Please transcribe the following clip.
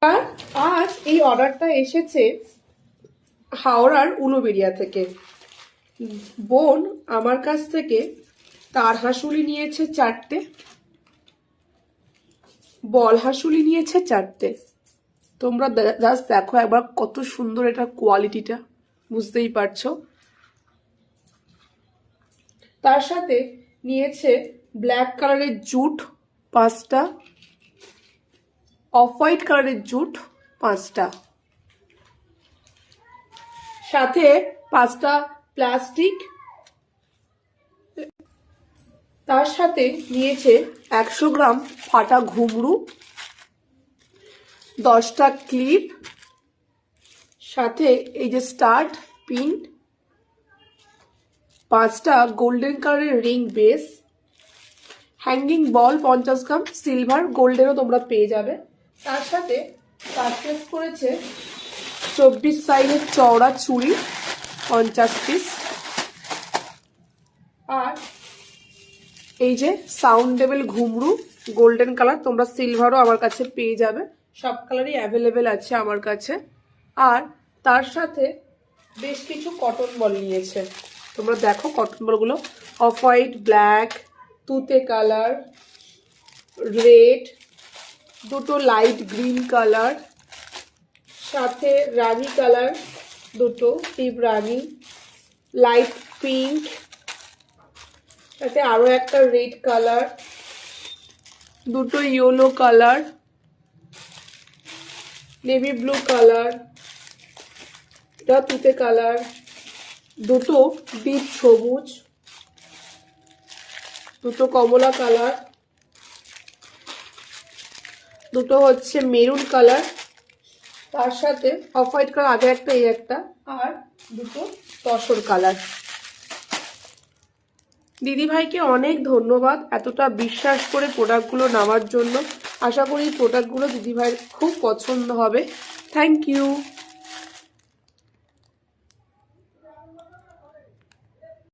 আর আজ এই অর্ডারটা এসেছে হাওড়ার উলুবেড়িয়া থেকে। বোন আমার কাছ থেকে তার হাঁসুলি নিয়েছে 4টে, বল হাঁসুলি নিয়েছে 4টে। তোমরা জাস্ট দেখো একবার কত সুন্দর এটা কোয়ালিটিটা, বুঝতেই পারছো। তার সাথে নিয়েছে ব্ল্যাক কালারের জুট 5টা, অফ হোয়াইট কালারের জুট 5টা, সাথে 5টা প্লাস্টিক। তার সাথে নিয়েছে 100 গ্রাম ফাটা ঘুঙরু, 10টা ক্লিপ, সাথে এই যে স্টার্ট পিন, 5টা গোল্ডেন কালারের রিং বেস, হ্যাঙ্গিং বল 50 গ্রাম, সিলভার গোল্ডেনও তোমরা পেয়ে যাবে। তার সাথে পারচেস করেছে 24 সাইজের চওড়া চুড়ি 50 পিস, আর এই যে সাউন্ডেবল ঘুঙরু গোল্ডেন কালার, তোমরা সিলভারও আমার কাছে পেয়ে যাবে, সব কালারই অ্যাভেলেবেল আছে আমার কাছে। আর তার সাথে বেশ কিছু কটন বল নিয়েছে, তোমরা দেখো কটন বলগুলো অফ হোয়াইট, ব্ল্যাক, তুতে কালার, রেড, দুটো লাইট গ্রিন কালার, সাথে রানি কালার দুটো, ডিপ রানি, লাইট পিঙ্ক, সাথে আরো একটা রেড কালার, দুটো yellow colour, navy blue colour, এটা তুতে কালার, দুটো ডিপ সবুজ, দুটো কমলা কালার, দুটো হচ্ছে মেরুন কালার, তার সাথে অফ হোয়াইট কালার আগে একটা এই একটা, আর দুটো তসর কালার। দিদিভাইকে অনেক ধন্যবাদ এতটা বিশ্বাস করে প্রোডাক্টগুলো নেওয়ার জন্য। আশা করি প্রোডাক্টগুলো দিদিভাইয়ের খুব পছন্দ হবে। Thank you.